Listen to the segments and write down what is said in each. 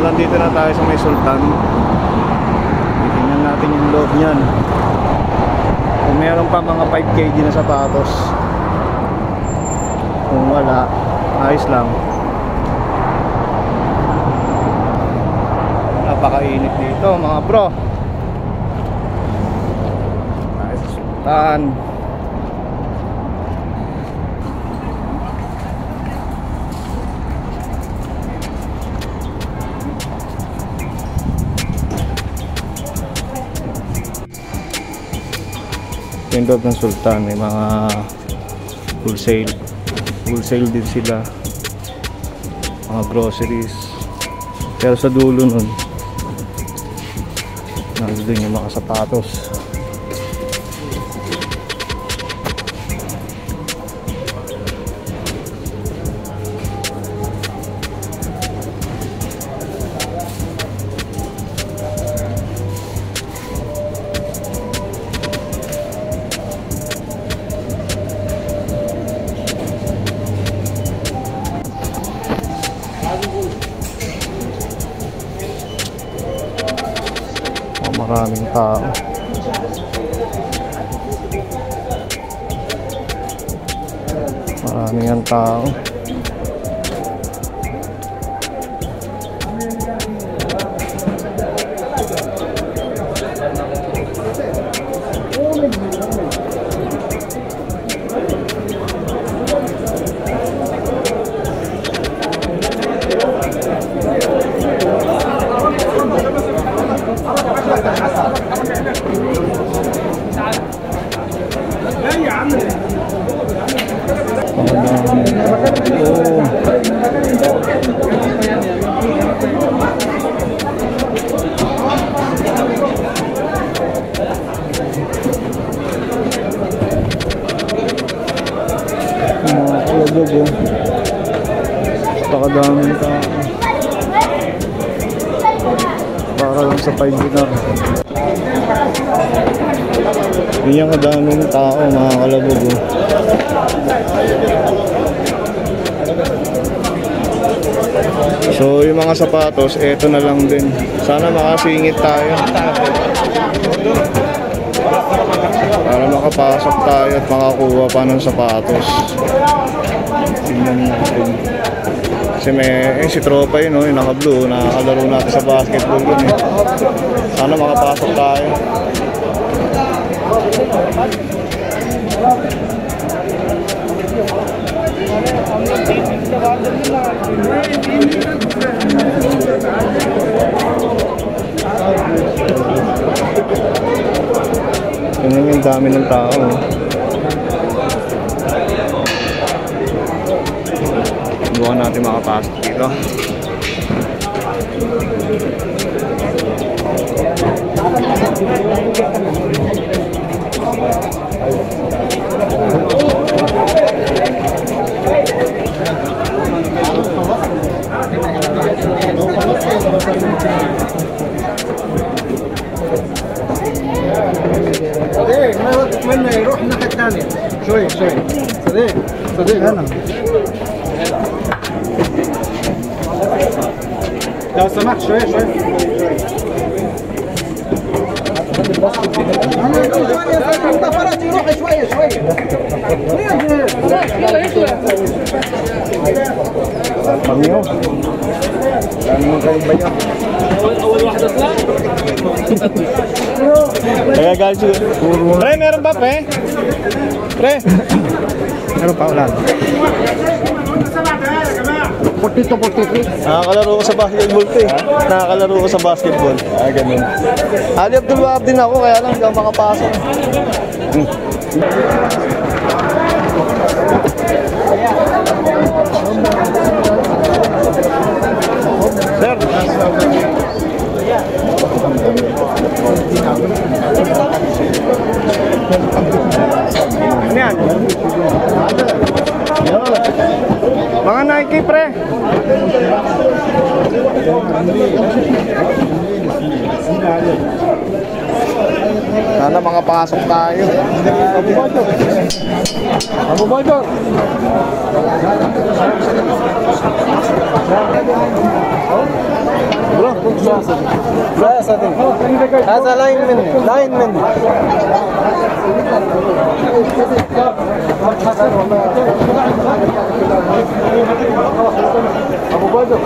nandito na tayo sa may Sultan. Tingnan natin yung loob niyan. Kung meron pa mga 5 kg na sapatos. Kung wala, ayos lang. Napakainit dito mga bro. Tayo sa Sultan. Yung loob ng Sultan may mga wholesale din sila, mga groceries. Pero sa dulo nun nandun yung mga sapatos. Maraming tao. Maraming ang tao. Pakadaming tao. Para lang sa 5 dinar. Ganyan kadaming tao mga kalabog. So yung mga sapatos, eto na lang din. Sana makasingit tayo para makapasok tayo at makakuha pa ng sapatos. Tingnan natin. Kasi may si tropa yun, yung naka-blue, nakakalaro natin sa basketball yun eh. Sana makapasok tayo. Tingnan yung dami ng tao. Bukan natin makapasok dito. من يروح الناحية الثانية شوي صديق هنا لو سمحت شوي انت فرج يروح شوية اول واحد اطلع Kaya guys, pre, meron ba pre? Pre, meron pa ulan. Nakakalaro ko sa basketball pre. Nakakalaro ko sa basketball. Ganun. Ali Abdul Wahab din ako, kaya lang hindi ako makapasok. Sir, ano yan? Mga Nike pre. Sana makapasok tayo. Abu Bakar. Bro, لا يا صديقي هذا لاين مني ابو بدر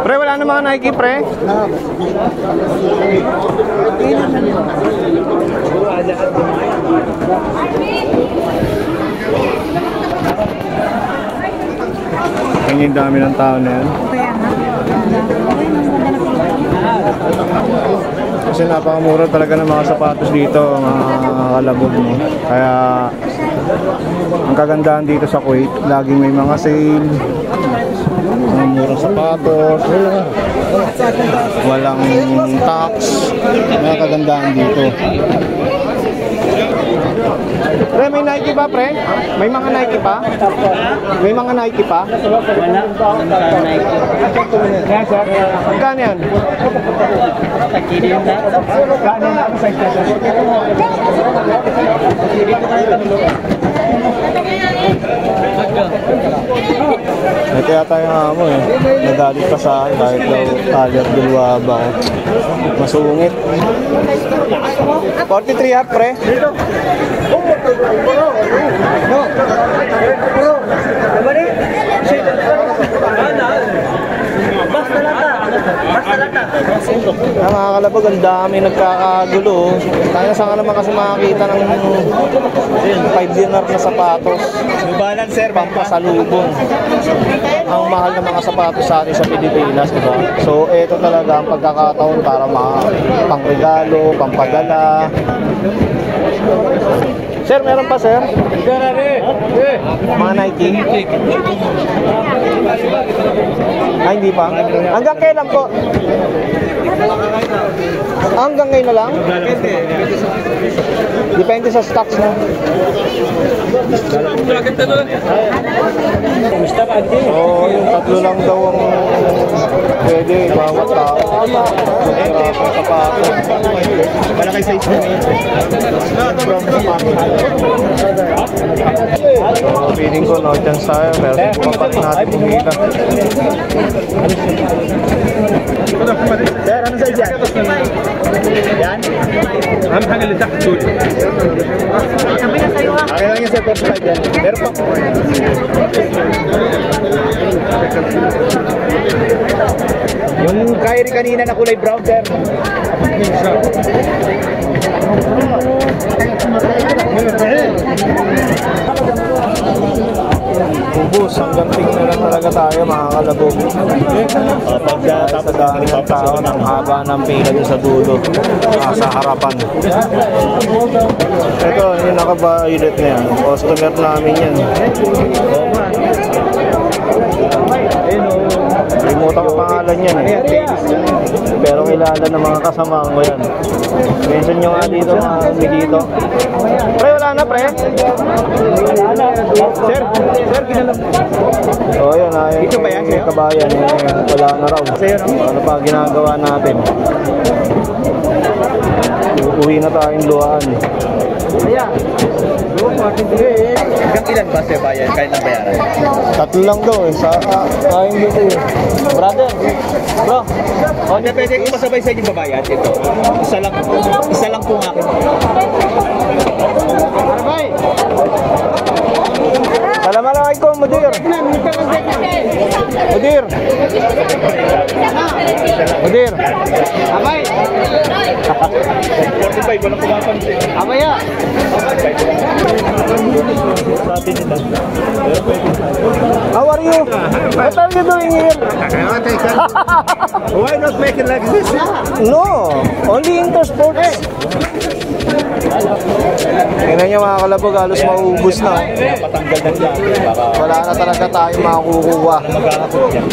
Pre, wala na mga Nike, pre? Ang dami ng tao na yan. Kasi napakamura talaga ng mga sapatos dito, mga kalabog mo. Kaya ang kagandahan dito sa Kuwait, laging may mga sale, mga murang sapatos, walang tax, mga kagandahan dito. Pre, may Nike ba, pre? May mga Nike pa? May mga Nike pa? Wala. Nike. Magkano yan? Pagkili yung lahat. May kaya tayong amo eh. Nagalit pa sa akin kahit daw talyat dulwaba ko. Masungit. 43 half, pre. Mga kalabag, ang dami nagkakagulo. Tayo saan ka naman kasi makakita ng 5 dinar na sapatos. Balance sir, Pampasalubong. Ang mahal ng mga sapatos sa atin sa Pilipinas, diba? So, ito talaga ang pagkakataon para pangregalo, pampadala. Sir, meron pa, sir? Mga Nike? Ay, hindi pa? Hanggang kailan po? Hanggang ngayon na lang? Depende sa stocks na. Oo, yung tatlo lang daw ang pwede, bawat tao. Maraming sapatos. malaki size mo yun. Feeling ko no chance tayo, pero papat natin kumita. Sir, ano size yan? Yan? اهم حاجه اللي تحت دول Okay lang yung sir, 45 yan. Meron pa. Yung Kyrie kanina na kulay brown, sir. Ubus, hanggang tingnan lang talaga tayo mga kalabog. Sa dami ng tao, ang haba ng pila doon sa dulo, sa harapan. Ito, yung naka-violet na yan. Customer namin yan. Limutan ko pangalan yan. Pero kilala ng mga kasama ko yan. Mention nyo nga dito mga dito. Pre, wala na pre? Sir, kinala. So yun, ito ba yan? Kabayan, wala na raw. Ano pa ginagawa natin? Uwi na tayong luhaan. Hanggang ilan ba sir bayan? Kahit ng bayaran? Tatlo lang daw eh. Sayang dito eh. Brother, bro, o na pwede kong masabay sa inyo babayad ito. Isa lang po akin. Arbay! Assalamualaikum, Mudir. Mudir. Mudir. Abay. 45, walang pumapansin. Abaya. How are you? What are you doing here? Why not make it like this? No, only Intersports. Tingnan nyo mga kalabog, halos maubos na. Patanggal ng jacket. Baka Wala na talaga tayo makukuha. magkakapot yan.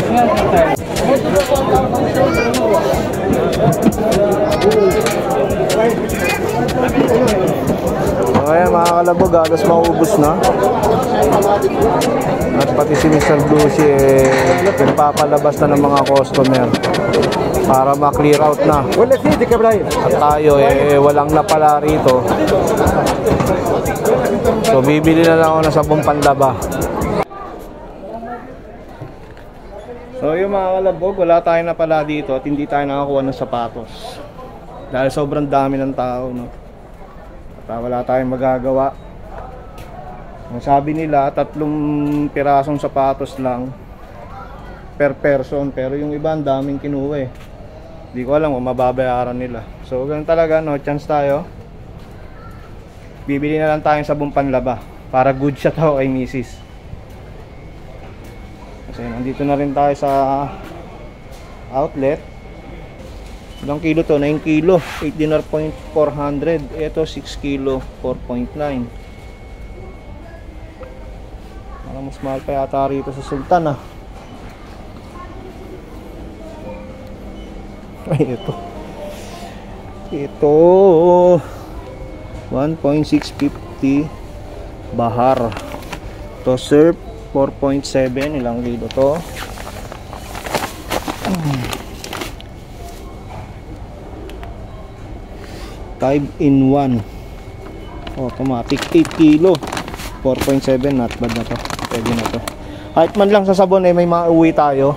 Ayan mga kalabog, halos maubos na. At pati si Mr. Bluesy pinapapalabas na ng mga customer para ma-clear out na. At tayo walang napala rito. So bibili na lang ako ng sabong panlaba. So yung mga kalabog, wala tayong napala dito at hindi tayo nakakuha ng sapatos dahil sobrang dami ng tao, no? At wala tayong magagawa. Ang sabi nila 3 pirasong sapatos lang per person, pero yung iba ang daming kinuha eh. Hindi ko alam kung mababayaran nila. So ganun talaga, no chance tayo. Bibili na lang tayong sabong panlaba para good shot ako kay misis. Kasi nandito na rin tayo sa outlet. Ilang kilo to? 9 kilo 8 dinar point 400. Ito 6 kilo 4.9. Parang mas mahal pa yata rito sa Sultan ah. Ay ito 1.650 bahar. To surf 4.7. Ilang kilo to? 5-in-1 automatic 8 kilo 4.7. Not bad na to. Pwede na to. Kahit man lang sa sabon may mauwi tayo.